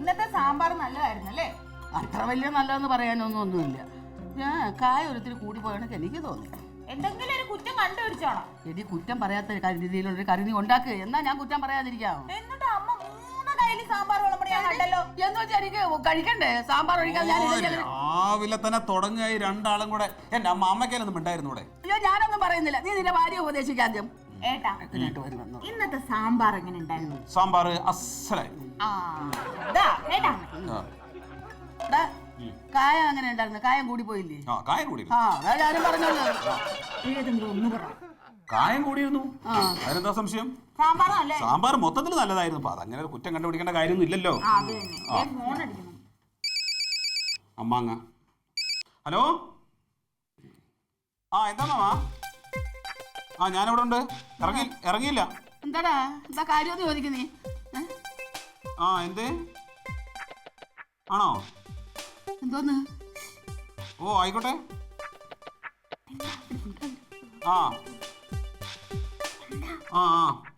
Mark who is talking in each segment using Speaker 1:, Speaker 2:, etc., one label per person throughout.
Speaker 1: ഇന്നത്തെ സാമ്പാർ നല്ലതായിരുന്നല്ലേ?
Speaker 2: അത്ര വലിയ നല്ലതെന്ന് പറയാനൊന്നുമില്ല. ഞാൻ കായ ഒരിത്തിരി കൂടി പോയാണെങ്കിൽ എനിക്ക് തോന്നി.
Speaker 1: എന്തെങ്കിലും ഒരു കുറ്റം കണ്ടുപിടിച്ചോണം.
Speaker 2: എടി കുറ്റം പറയാത്ത രീതിയിലുള്ളൊരു കറി നീ ഉണ്ടാക്കുക. എന്നാ ഞാൻ കുറ്റം പറയാതിരിക്കാം.
Speaker 1: എന്നിട്ട് അമ്മ 3 കയ്യിൽ സാമ്പാർ വിളമ്പടി ഞാൻ കണ്ടല്ലോ.
Speaker 2: എന്ന് വെച്ചാൽ എനിക്ക് കഴിക്കണ്ടേ സാമ്പാർ ഒഴിക്കാൻ?
Speaker 3: രാവിലെ തന്നെ തുടങ്ങിയായി രണ്ടാളും കൂടെ. എന്റെ അമ്മയ്ക്കൊന്നും ഉണ്ടായിരുന്നു ഇവിടെ.
Speaker 2: അയ്യോ ഞാനൊന്നും പറയുന്നില്ല. നീ നിന്റെ ഭാര്യ ഉപദേശിക്കാൻ ആദ്യം.
Speaker 1: ഏട്ടാ ഇന്നത്തെ സാമ്പാർ എങ്ങനെ ഉണ്ടായിരുന്നു?
Speaker 3: സാമ്പാർ അസലായി.
Speaker 2: കായം അങ്ങനെ ഉണ്ടായിരുന്നു? കായം കൂടി പോയില്ലേ?
Speaker 3: കായം കൂടി.
Speaker 2: ഞാനും പറഞ്ഞോളൂ.
Speaker 1: ഏതെങ്കിലും ഒന്ന് പറ.
Speaker 3: കായം കൂടിയിരുന്നു. അതിനെന്താ സംശയം? സാമ്പാർ മൊത്തത്തിൽ നല്ലതായിരുന്നു. അപ്പൊ അതങ്ങനെ ഒരു കുറ്റം കണ്ടുപിടിക്കേണ്ട കാര്യമൊന്നും ഇല്ലല്ലോ. അമ്മാങ്ങ. ഹലോ, എന്താ മാമാ? ഞാനിവിടെ ഉണ്ട്. ഇറങ്ങിയില്ല.
Speaker 2: എന്താടാ എന്താ കാര്യം ചോദിക്കുന്നേ?
Speaker 3: എന്തേ? ആണോ?
Speaker 2: എന്തോന്ന്?
Speaker 3: ആയിക്കോട്ടെ.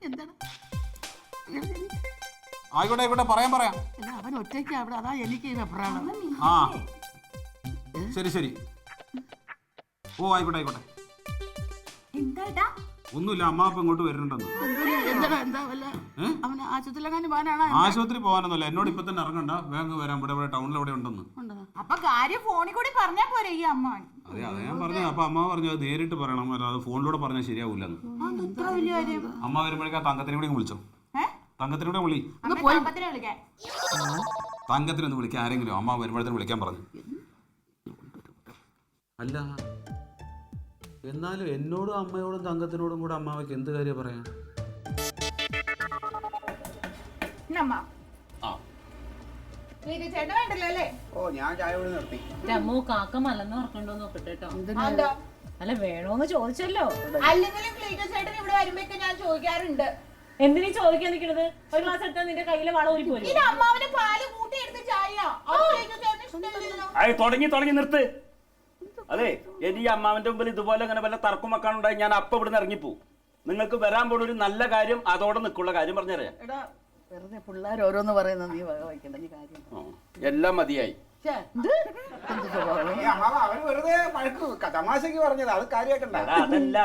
Speaker 2: എന്താണ്?
Speaker 3: ആയിക്കോട്ടെ പറയാം.
Speaker 2: അവൻ ഒറ്റയ്ക്ക് അവിടെ. അതാ എനിക്ക് വെപ്രാളം.
Speaker 3: ശരി. ആയിക്കോട്ടെ. ഒന്നുമില്ല, അമ്മ ഇപ്പൊ ഇങ്ങോട്ട് വരുന്നുണ്ടെന്ന്. ആശുപത്രി പോകാനൊന്നുമില്ല. എന്നോട് ഇപ്പൊ തന്നെ ഇറങ്ങണ്ട, വേഗം വരാം. ഇവിടെ ടൗണിൽ എവിടെ ഉണ്ടെന്ന്.
Speaker 1: അപ്പൊ കാര്യം ഫോണിൽ കൂടി പറഞ്ഞാ പോരെ ഈ അമ്മ?
Speaker 3: അതെ ഞാൻ പറഞ്ഞു. അപ്പൊ അമ്മ പറഞ്ഞു അത് നേരിട്ട് പറയണം, അത് ഫോണിലൂടെ പറഞ്ഞാൽ ശരിയാവൂലെന്ന്. അമ്മ വരുമ്പോഴേക്കാ തങ്കത്തിനെ കൂടി വിളിച്ചോ. തങ്കത്തിനൂടെ വിളി. തങ്കത്തിനൊന്ന് വിളിക്കാൻ ആരെങ്കിലും. അമ്മ വരുമ്പോഴത്തേന് വിളിക്കാൻ പറഞ്ഞു. അല്ല എന്നാലും എന്നോടും അമ്മയോടും തങ്കത്തിനോടും കൂടെ അമ്മാവയ്ക്ക് എന്ത് കാര്യം പറയാം?
Speaker 4: ഞാൻ ചായ കൂടി നിർത്തി.
Speaker 5: കാക്ക മലന്ന് ഉറക്കണ്ടോ നോക്കട്ടെ കേട്ടോ. അല്ല വേണോന്ന് ചോദിച്ചല്ലോ.
Speaker 1: അല്ലെങ്കിലും ചേട്ടൻ ഇവിടെ വരുമ്പോഴേക്കും ഞാൻ ചോദിക്കാറുണ്ട്.
Speaker 5: എന്തിനീ ചോദിക്കാൻ നിൽക്കണത്? ഒരു ഗ്ലാസ് എടുത്താൽ നിന്റെ കയ്യിലെ വളം ഊരി പോലും.
Speaker 1: അമ്മാവന് പാല് കൂട്ടി എടുത്ത് ചായ
Speaker 4: തുടങ്ങി നിർത്ത്. അതെ, ഇനി ഈ അമ്മാവന്റെ മുമ്പിൽ ഇതുപോലെ അങ്ങനെ വല്ല തർക്കം വെക്കാനുണ്ടായി ഞാൻ അപ്പൊ ഇവിടുന്ന് ഇറങ്ങിപ്പോവും. നിങ്ങൾക്ക് വരാൻ പോണ ഒരു നല്ല കാര്യം അതോടെ നിൽക്കുള്ള കാര്യം പറഞ്ഞുതരാം.
Speaker 2: വെറുതെ പിള്ളേർ ഓരോന്ന് പറയുന്നത് നീ വഹിക്കണ്ട. നീ കാര്യം
Speaker 4: എല്ലാം മതിയായി.
Speaker 6: തമാശക്ക് പറഞ്ഞത് അത് കാര്യമാക്കണ്ട.
Speaker 4: അതല്ല,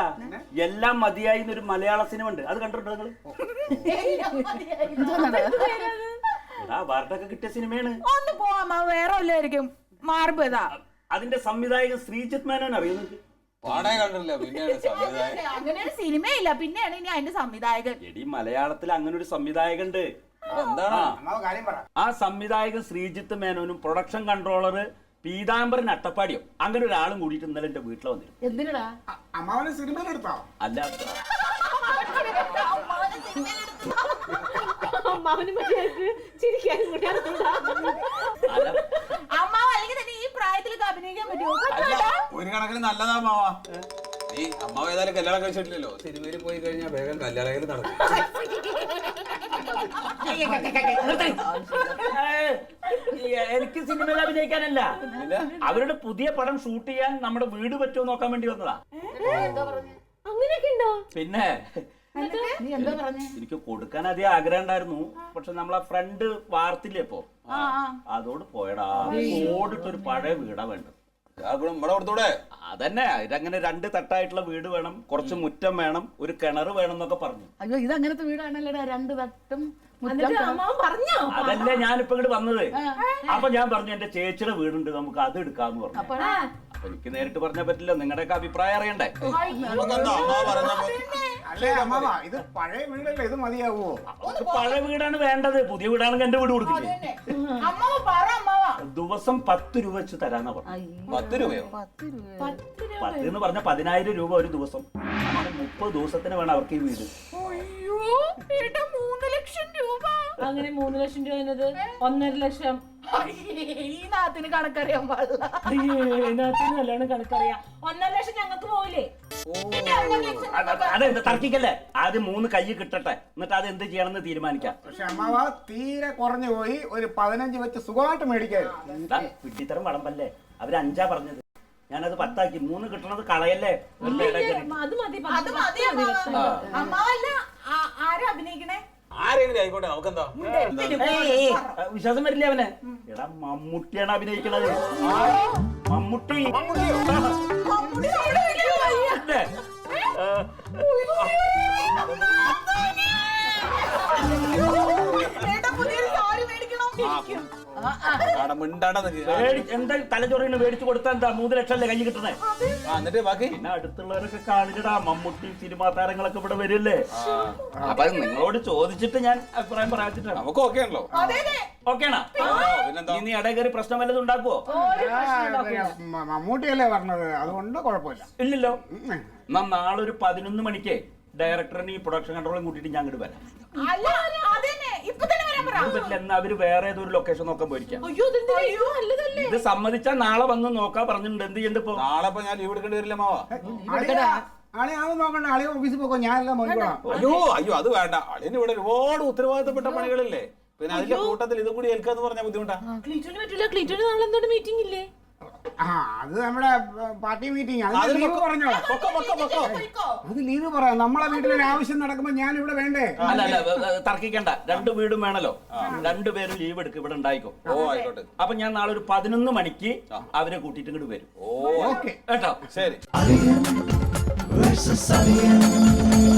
Speaker 4: എല്ലാം മതിയായി എന്നൊരു മലയാള സിനിമ ഉണ്ട്, അത് കണ്ടിട്ടുണ്ടോ നിങ്ങള്? വാർത്തയൊക്കെ കിട്ടിയ സിനിമയാണ്.
Speaker 1: ഒന്ന് പോവാ, വേറെ വല്ലായിരിക്കും മാറിപ്പോയതാ.
Speaker 4: അതിന്റെ സംവിധായകൻ ശ്രീജിത്ത് മേനോൻ അറിയോ നിങ്ങൾക്ക്?
Speaker 1: അങ്ങനെ ഒരു സിനിമയില്ല, പിന്നെയാണ് ഇനി അതിന്റെ സംവിധായകൻ.
Speaker 4: എടി മലയാളത്തിൽ അങ്ങനെ ഒരു സംവിധായകൻ ഉണ്ട്. ആ സംവിധായകൻ ശ്രീജിത്ത് മേനോനും പ്രൊഡക്ഷൻ കൺട്രോളർ പീതാംബരൻ അട്ടപ്പാടിയോ അങ്ങനെ ഒരാളും കൂടിയിട്ട് ഇന്നലെ എന്റെ വീട്ടിൽ വന്നിരുന്നു.
Speaker 2: എന്തിനാ?
Speaker 6: അമ്മാവനെ സിനിമയിലെടുത്തോ?
Speaker 4: അല്ല,
Speaker 1: ഈ പ്രായത്തിലൊക്കെ അഭിനയിക്കാൻ പറ്റുമോ?
Speaker 3: ഒരു കണക്കിന് നല്ലതാ മാവാ. ഈ അമ്മാവ് ഏതായാലും കല്യാണം കഴിച്ചിട്ടില്ലല്ലോ. സിനിമയിൽ പോയി കഴിഞ്ഞാൽ വേഗം കല്യാണം നടക്കും.
Speaker 4: എനിക്ക് സിനിമയിൽ അഭിനയിക്കാനല്ല, അവരുടെ പുതിയ പടം ഷൂട്ട് ചെയ്യാൻ നമ്മുടെ വീട് പറ്റുമോ നോക്കാൻ വേണ്ടി വന്നതാ. പിന്നെ എനിക്ക് കൊടുക്കാൻ അധികം ആഗ്രഹം ഉണ്ടായിരുന്നു. പക്ഷെ നമ്മളെ ഫ്രണ്ട് വാർത്തില്ലേ ഇപ്പൊ, അതോട് പോയടാ. ഓടിട്ടൊരു പഴയ വീടാ വേണ്ടത്. അതന്നെ, ഇതങ്ങനെ 2 തട്ടായിട്ടുള്ള വീട് വേണം, കുറച്ച് മുറ്റം വേണം, ഒരു കിണർ വേണം എന്നൊക്കെ പറഞ്ഞു.
Speaker 2: അയ്യോ ഇത് അങ്ങനത്തെ വീടാണല്ലേടാ, 2 തട്ടും.
Speaker 4: അതല്ലേ ഞാനിപ്പോ ഇങ്ങോട്ട് വന്നത്. അപ്പൊ ഞാൻ പറഞ്ഞു എന്റെ ചേച്ചിയുടെ വീടുണ്ട്, നമുക്ക് അത് എടുക്കാന്ന് പറഞ്ഞു. അപ്പൊ എനിക്ക് നേരിട്ട് പറഞ്ഞാൽ പറ്റില്ല, നിങ്ങളുടെയൊക്കെ അഭിപ്രായം അറിയണ്ടേ?
Speaker 6: ഇത് പഴയ വീടല്ലേ, ഇത് മതിയാവോ?
Speaker 4: പഴയ വീടാണ് വേണ്ടത്, പുതിയ വീടാണെങ്കിൽ എന്റെ വീട് കൊടുക്കില്ലേ? ദിവസം 10 രൂപ വെച്ച് തരാന്നാ പറഞ്ഞു.
Speaker 3: 10 രൂപയോ?
Speaker 4: 10 എന്ന് പറഞ്ഞ 10,000 രൂപ ഒരു ദിവസം. 30 ദിവസത്തിന് വേണം അവർക്ക് ഈ വീട്.
Speaker 1: 3 ലക്ഷം രൂപ.
Speaker 5: അങ്ങനെ 3 ലക്ഷം രൂപ എന്നത് 1.5 ലക്ഷം.
Speaker 1: ഈ നാത്തിന് കണക്കറിയാൻ പാടില്ല.
Speaker 5: നല്ലോണം കണക്കറിയാം. 1.5 ലക്ഷം ഞങ്ങൾക്ക് പോവില്ലേ?
Speaker 4: അതെന്താ തർക്കിക്കല്ലേ? ആദ്യം 3 കൈ കിട്ടട്ടെ, എന്നിട്ട് അത് എന്ത് ചെയ്യണമെന്ന് തീരുമാനിക്കാം.
Speaker 6: പക്ഷെ അമ്മാവ തീരെ കുറഞ്ഞു പോയി, ഒരു 15 വെച്ച് സുഖമായിട്ട് മേടിക്കായിരുന്നു.
Speaker 4: വിട്ടിത്തരം വളമ്പല്ലേ, അവര് 5 പറഞ്ഞത്, ഞാനത് 10 ആക്കി. 3 കിട്ടണത് കളയല്ലേ?
Speaker 1: അത് മതി. അമ്മാവല്ല ആരും അഭിനയിക്കണേ?
Speaker 3: ആര് ആരെങ്കിലും ആയിക്കോട്ടെ നമുക്കെന്താ
Speaker 4: വിശ്വാസം വരില്ല അവനെ. എടാ മമ്മൂട്ടിയാണ് അഭിനയിക്കണത്. മമ്മൂട്ടി പിന്നെ, എന്താ തലച്ചോറിന് മേടിച്ചു കൊടുത്താൽ എന്താ 3 ലക്ഷം അല്ലേ കൈ കിട്ടണേ.
Speaker 3: എന്നിട്ട് ബാക്കി
Speaker 4: പിന്നെ അടുത്തുള്ളവരൊക്കെ കാണിക്കടാ, മമ്മൂട്ടി സിനിമാ താരങ്ങളൊക്കെ ഇവിടെ വരില്ലേ. അപ്പൊ നിങ്ങളോട് ചോദിച്ചിട്ട് ഞാൻ അഭിപ്രായം പറയാച്ചിട്ടാണ്.
Speaker 3: നമുക്ക് ഓക്കെ ആണല്ലോ.
Speaker 4: ഓക്കെയാണാ?
Speaker 3: പിന്നെന്താ?
Speaker 4: ഇനി ഇടയിൽ കയറി പ്രശ്നം വല്ലതും ഉണ്ടാക്കുവോ?
Speaker 6: മമ്മൂട്ടിയല്ലേ പറഞ്ഞത്, അതുകൊണ്ട് കുഴപ്പമില്ല.
Speaker 4: ഇല്ലല്ലോ. എന്നാ നാളെ ഒരു 11 മണിക്ക് ഡയറക്ടറിന് ഈ പ്രൊഡക്ഷൻ കൺട്രോളും കൂട്ടിയിട്ട് ഞാൻ അങ്ങോട്ട് വരാം. പറ്റില്ല, എന്നാ അവര് വേറെ ഏതൊരു ലൊക്കേഷൻ നോക്കാൻ പോയിരിക്കാം. ഇത് സമ്മതിച്ചാൽ നാളെ വന്ന് നോക്കാൻ പറഞ്ഞിട്ടുണ്ട്. എന്ത് ചെയ്യണ്ട ഇപ്പൊ?
Speaker 3: നാളെ ഇപ്പൊ ഞാൻ ലീവ് എടുക്കേണ്ടി വരില്ല മാവാ.
Speaker 6: ആളെ അത് നോക്കണ്ട, ആളെ ഓഫീസിൽ പോക്കോ, ഞാനെല്ലാം നോക്കിക്കോളാം.
Speaker 3: അയ്യോ അത് വേണ്ട. അളിന് ഇവിടെ ഒരുപാട് ഉത്തരവാദിത്തപ്പെട്ട പണികളില്ലേ, പിന്നെ അതിന്റെ കൂട്ടത്തിൽ ഇതും കൂടി ഏൽക്കാന്ന് പറഞ്ഞാൽ ബുദ്ധിമുട്ടാ.
Speaker 5: മീറ്റിംഗ് ഇല്ലേ?
Speaker 6: അത് നമ്മുടെ പാർട്ടി മീറ്റിംഗ്, അത് ലീവ് പറഞ്ഞോളാം. അത് ലീവ് പറയാം. നമ്മളെ വീട്ടിലൊരു ആവശ്യം നടക്കുമ്പോ ഞാൻ ഇവിടെ വേണ്ടേ?
Speaker 4: അല്ല തർക്കിക്കണ്ട, 2 വീടും വേണല്ലോ. 2 പേരും ലീവ് എടുക്കും, ഇവിടെ ഉണ്ടായിക്കോ.
Speaker 3: ആയിക്കോട്ടെ.
Speaker 4: അപ്പൊ ഞാൻ നാളെ ഒരു 11 മണിക്ക് അവരെ കൂട്ടിയിട്ട് ഇങ്ങോട്ട് വരും.
Speaker 6: ഓക്കെ
Speaker 4: കേട്ടോ?
Speaker 3: ശരി.
Speaker 7: Versus Alien.